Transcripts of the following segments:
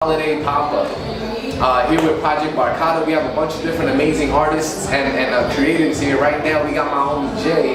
Holiday pop-up here with Project Barkada. We have a bunch of different amazing artists and creatives here. Right now we got my homie Jay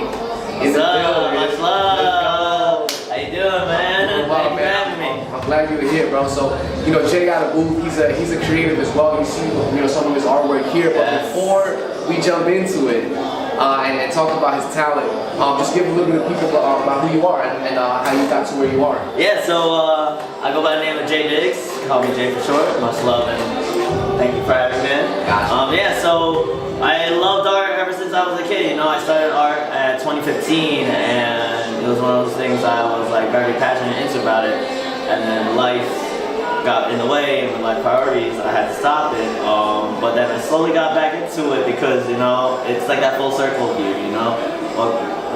in the building. Much love. How you doing, man? Thank you for having me. I'm glad you're here, bro. So, you know, Jay got a booth. He's a creative as well. You see, you know, some of his artwork here. But before we jump into it and talk about his talent, just give a little bit of people about who you are and how you got to where you are. Yeah, so I go by the name of Jay Diggz. Call me Jay for short. Much love and thank you for having me, man. Gotcha. Yeah, so I loved art ever since I was a kid. You know, I started art at 2015, and it was one of those things I was like very passionate into about it. And then life got in the way, and with my priorities, I had to stop it. But then I slowly got back into it because, you know, it's like that full circle view. You know,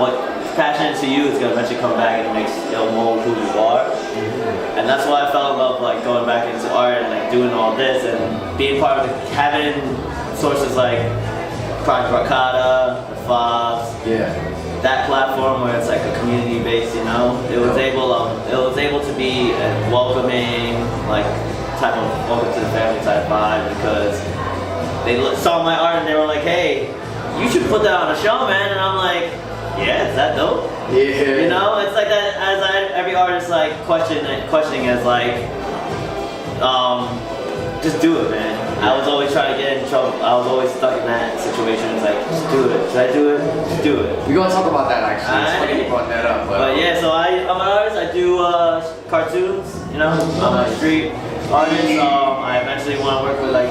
what's passionate to you is gonna eventually come back and makes it'll mold who you are. And that's why I fell in love, like going back into art and like doing all this and being part of having sources like Project Barkada, the FOBBS. Yeah. That platform where it's like a community based, you know, it was able to be a welcoming, like type of welcome to the family type vibe, because they saw my art and they were like, hey, you should put that on a show, man. And I'm like, yeah, is that dope? Yeah. You know, it's like that. Every artist like questioning is like, just do it, man. I was always trying to get in trouble. I was always stuck in that situation. It's like, just do it. Should I do it? Just do it. We're gonna talk about that actually. It's funny you brought that up. But yeah, so I'm an artist. I do cartoons. You know, I'm a street artist. I eventually want to work with like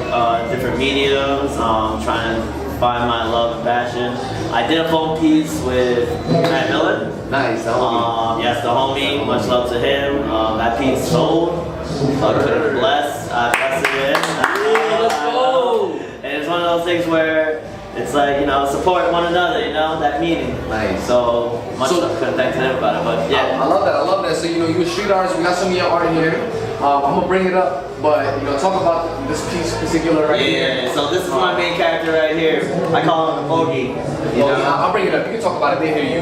different mediums. Trying to find my love and passion. I did a foam piece with Matt Miller. Nice, the homie. Yes, the homie. Much love to him. That piece sold. Couldn't bless. I blessed it in. Let's go. And it's one of those things where it's like, you know, support one another, you know, that meaning. Nice. So much love. Couldn't thank him about it, but yeah. I love that. I love that. So, you know, you're a street artist. We got some of your art here. I'm gonna bring it up, but you know, talk about this piece particular right here. Yeah. So this is my main character right here. I call him the Bogey. You know? I'll bring it up. You can talk about it. They hear you.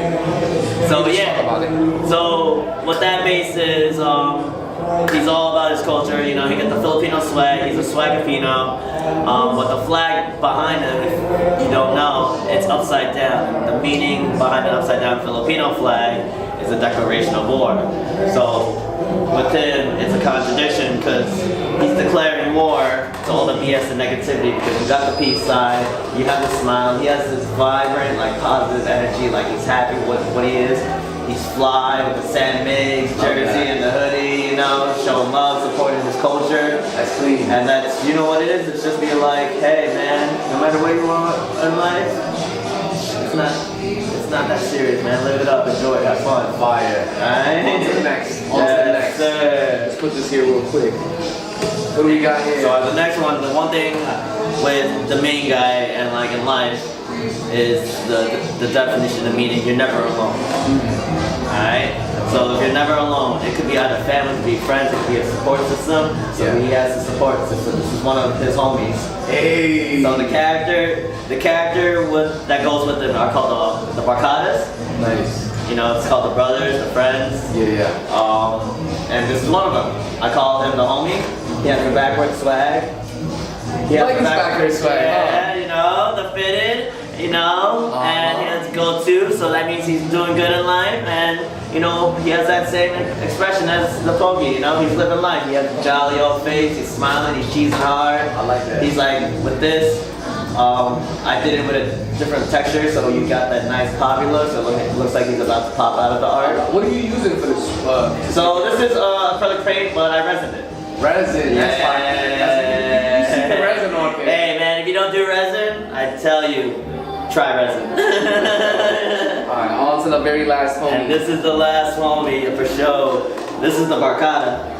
So Talk about it. So what that base is, he's all about his culture. You know, he got the Filipino swag. He's a swagapino. But the flag behind him, if you don't know, it's upside down. The meaning behind the upside down Filipino flag is a declaration of war. So with him, it's a contradiction because he's declaring war to all the BS and negativity, because you got the peace side, you have the smile, he has this vibrant, like positive energy, like he's happy with what he is. He's fly with the San Miguel jersey and the hoodie, you know, showing love, supporting his culture. That's clean. And that's, you know what it is? It's just being like, hey man, no matter where you are in life, it's not that serious, man. Live it up, enjoy it, have fun. Fire. Alright? On to the next. On to the next. Let's put this here real quick. What do we got here? So the next one, the one thing with the main guy and like in life is the definition of meaning, you're never alone. Alright? So if you're never alone, it could be either family, it could be friends, it could be a support system. So he has a support system. This is one of his homies. Hey. So the character that goes with it are called the Barkadas. Nice. You know, it's called the brothers, the friends. Yeah. And this is one of them. I call him the homie. He has the backward swag. He like his backward swag, yeah, you know, the fitted, you know, and he has go-to, so that means he's doing good in life, and, you know, he has that same expression as the Pokey, you know, he's living life. He has a jolly old face, he's smiling, he's cheesing hard. I like that. He's like, with this, I did it with a different texture, so you got that nice poppy look, so it looks like he's about to pop out of the art. What are you using for this? So this is acrylic paint, but I resined it. Resin. That's fine. You see the resin on there. Hey man, if you don't do resin, I tell you, try resin. Alright, on to the very last homie. And this is the last homie for sure. This is the Barkada.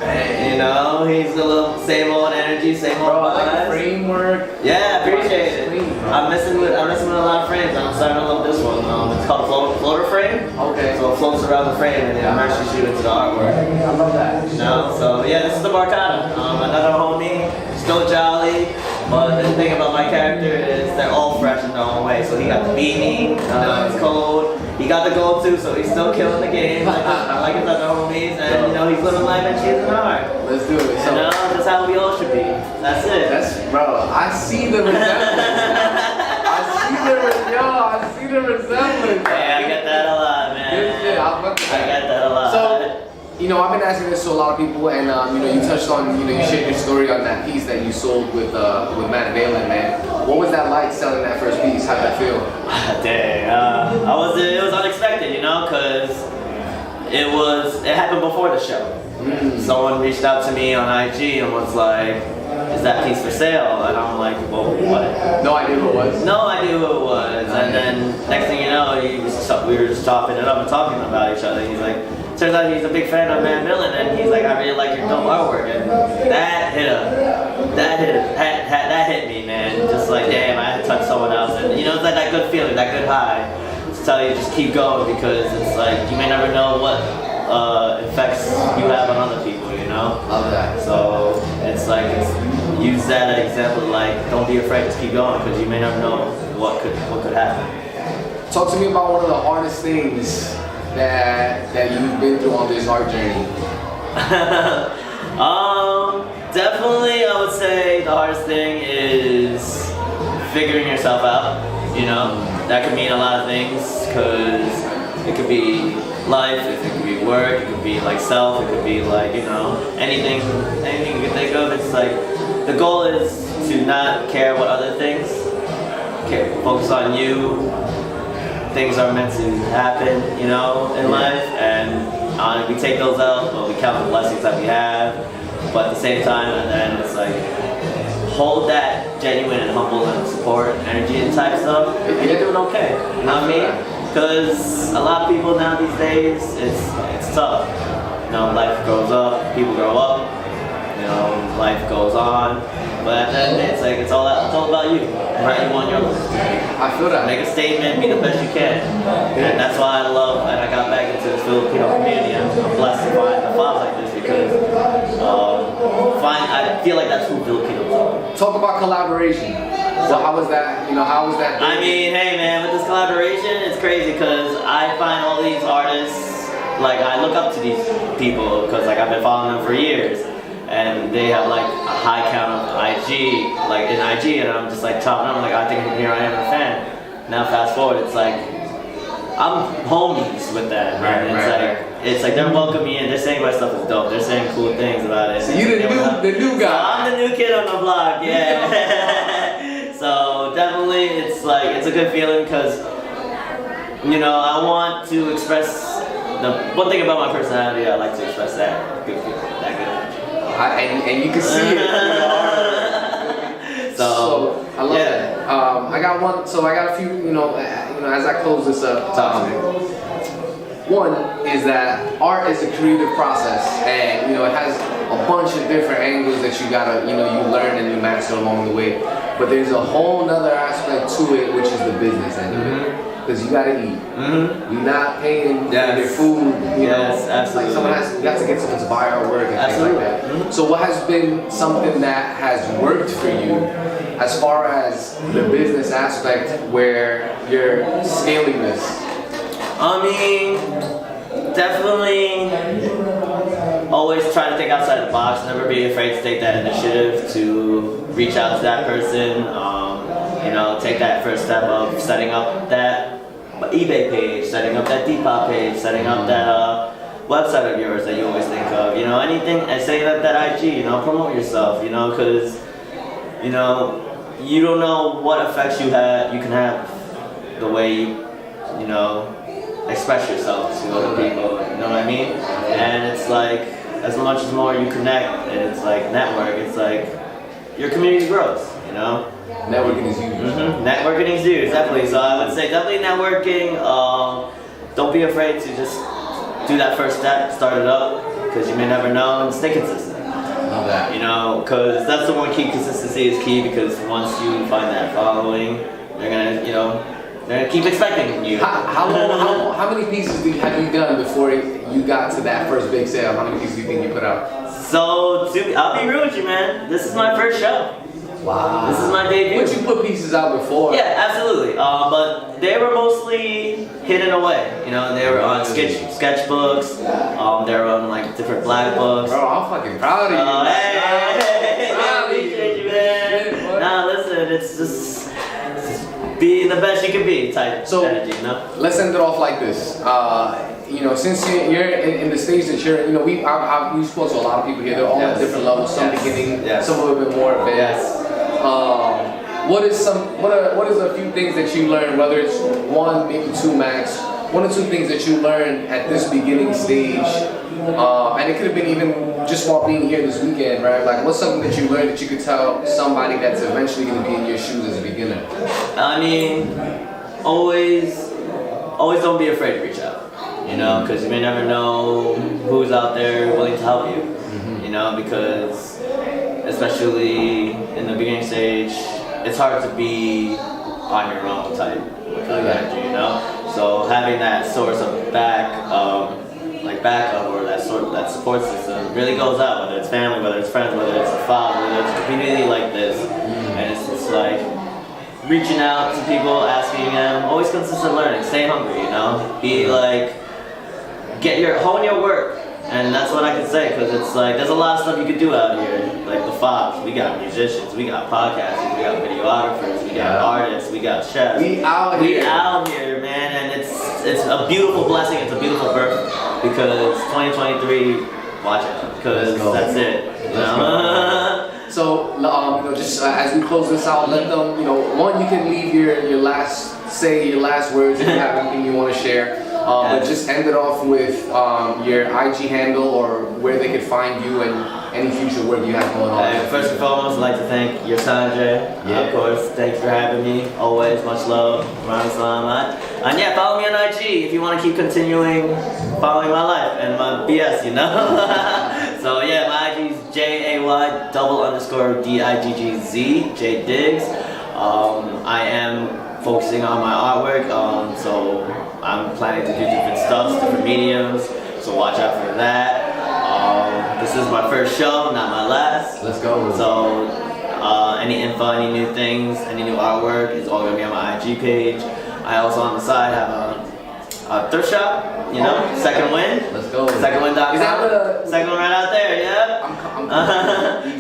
Hey. You know, he's a little same old energy, same old Bro, I like the vibes. framework. Yeah, I appreciate it. I'm messing with a lot of frames. I'm starting to love this one. It's called a floater frame. Okay. So it floats around the frame and it immerses you into the artwork. I love that. You know, so yeah, this is the Barkada. Another homie, still jolly. But the thing about my character is they're all fresh in their own way. So he got the beanie, it's cold. he got the goal too, so he's still killing the game. Like his other homies, and you know he's living life and cheesing hard. Let's do it. So, You know, that's how we all should be. That's it. Bro, I see the resemblance. I see the resemblance. Hey, I get that a lot, man. Good shit. I get that a lot. So, you know, I've been asking this to a lot of people, and you know, you touched on, you know, you shared your story on that piece that you sold with Matt Valen, man. What was that like selling that first piece? How'd that feel? Dang, it was unexpected, you know, cause it happened before the show. Someone reached out to me on IG and was like, "Is that piece for sale?" And I'm like, "Well, what?" No idea who it was. No idea who it was. And then next thing you know, we were just chopping it up and talking about each other. He's like, turns out he's a big fan of Van Millen, and he's like, "I really like your dope artwork," and that hit me, man. Just like, damn, I had to touch someone else, and you know, it's like that good feeling, that good high, to tell you just keep going, because it's like you may never know what effects you have on other people, you know. Love that. So it's like use that example, like don't be afraid, just keep going, because you may never know what could happen. Talk to me about one of the hardest things that you've been through on this art journey. Definitely I would say the hardest thing is figuring yourself out, you know. That could mean a lot of things, because it could be life, it could be work, it could be like self, it could be like, you know, anything you can think of. It's like the goal is to not care what other things, focus on you. Things are meant to happen, you know, in life, and we take those out, but we count the blessings that we have. But at the same time, and then it's like hold that genuine and humble and support energy and type stuff, and you're doing okay. You know what I mean? Because a lot of people now these days, it's tough. You know, life grows up, people grow up. You know, life goes on. But at the end of the day, it's all about you and how you want your life. I feel that. Make a statement, be the best you can. And that's why I love, and I got back into the Filipino community. I'm blessed to find the FOBBS like this, because I feel like that's who Filipinos are. Talk about collaboration. So how was that? You know, how was that? I mean, hey man, with this collaboration, it's crazy, because I find all these artists, like I look up to these people, because like I've been following them for years. And they have like a high count of IG, like in IG, and I'm just like chopping up, like I think here I am a fan. Now fast forward, it's like I'm homies with that, man. It's like they're welcoming me in, they're saying my stuff is dope, they're saying cool things about it. So you the new guy. So I'm the new kid on the block, yeah. So definitely it's like, it's a good feeling, because you know, I want to express, the one thing about my personality, I like to express that good feeling, that good energy. And you can see it. So I love that. I got one. So I got a few. You know, as I close this up, one is that art is a creative process, and you know it has a bunch of different angles that you gotta, you learn and you master along the way. But there's a whole nother aspect to it, which is the business end of it. Because you gotta eat. You're not paying for your food. You know, absolutely. Like you have to get someone to buy our work and things like that. So what has been something that has worked for you as far as the business aspect where you're scaling this? I mean, definitely always try to think outside the box. Never be afraid to take that initiative to reach out to that person. You know, take that first step of setting up that eBay page, setting up that Depop page, setting up that website of yours that you always think of. You know, anything, and setting up that IG. You know, promote yourself. You know, because you know you don't know what effects you can have the way you know express yourself to other people. You know what I mean? And it's like as much as more you connect, and it's like network. It's like your community grows. You know. Networking is huge. Networking is huge, definitely. So I would say definitely networking. Don't be afraid to just do that first step, start it up, because you may never know, and stay consistent. Love that. You know, because that's the one key. Consistency is key, because once you find that following, they're gonna keep expecting you. How many pieces have you done before you got to that first big sale? How many pieces do you think you put out? So I'll be real with you, man. This is my first show. Wow. This is my debut. But you put pieces out before. Yeah, absolutely. But they were mostly hidden away. You know, they were on sketchbooks. They were on like different black books. Bro, I'm fucking proud of you. Hey, appreciate you, man. Nah, listen, it's just being the best you can be type strategy, you know? Let's end it off like this. You know, since you're in the stage that you're, you know, we've spoke to a lot of people here. They're all at different levels. Some beginning, some a little bit more advanced. What is a few things that you learned, whether it's one, maybe two max, one or two things that you learned at this beginning stage, and it could have been even just while being here this weekend, right? Like, what's something that you learned that you could tell somebody that's eventually going to be in your shoes as a beginner? I mean, always don't be afraid to reach out. You know, because you may never know who's out there willing to help you. You know, because especially in the beginning stage, it's hard to be on your own type of energy, you know. So having that source of backup or that support system really goes out. Whether it's family, whether it's friends, whether it's a father, whether it's a community like this, and it's just like reaching out to people, asking them, always consistent learning, stay hungry, you know. Be like, hone your work. And that's what I can say, because it's like, there's a lot of stuff you could do out here. Like the FOBBS, we got musicians, we got podcasters, we got videographers, we got artists, we got chefs. We out here, man, and it's a beautiful blessing, it's a beautiful birth, because 2023, watch it, because that's it. You know? So, you know, just as we close this out, let them, you know, one, you can leave your last words if you have anything you want to share. But just end it off with your IG handle or where they could find you and any future work you have going on. First and foremost, I'd like to thank your Sanjay. Of course, thanks for having me. Always, much love. And yeah, follow me on IG if you want to keep continuing following my life and my BS, you know? So yeah, my IG is JAY_DIGGZ, Jay Diggz. I am focusing on my artwork, so I'm planning to do different stuff, different mediums, so watch out for that. This is my first show, not my last. Let's go. So any info, any new things, any new artwork is all gonna be on my IG page. I also on the side have a thrift shop, you know, Second Wind. Let's go. SecondWind.com. Is that the second one right out there? Yeah. I'm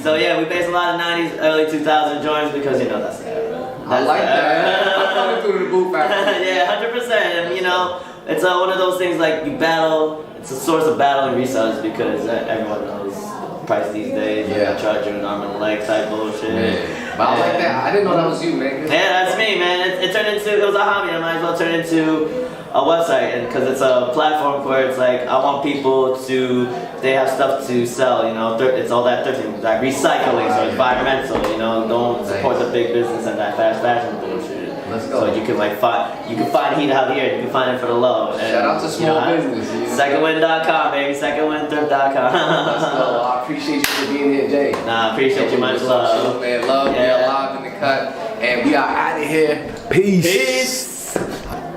So yeah, we base a lot of 90s, early 2000s joints because you know that's the era. I like that. I'm coming through the booth factory. Yeah, 100%. And you know, it's one of those things like you battle. It's a source of battle and resellers because everyone knows the price these days. Yeah. Charge you an arm and a leg type bullshit. Man. But I like that. I didn't know that was you, man. Yeah, that's me, man. It turned into, it was a hobby. I might as well turn it into a website, and because it's a platform where it's like I want people to, they have stuff to sell, you know. It's all that thrifting, like recycling, so environmental, you know. Don't support the big business and that fast fashion bullshit. Let's go. So you can like find heat out here. You can find it for the low. And, shout out to small business. SecondWind.com, baby. SecondWindThrift.com. Let's go. I appreciate you for being here, Jay. Nah, I appreciate you, much love. Man, love. We are live in the cut, and we are out of here. Peace.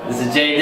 This is Jay Diggz.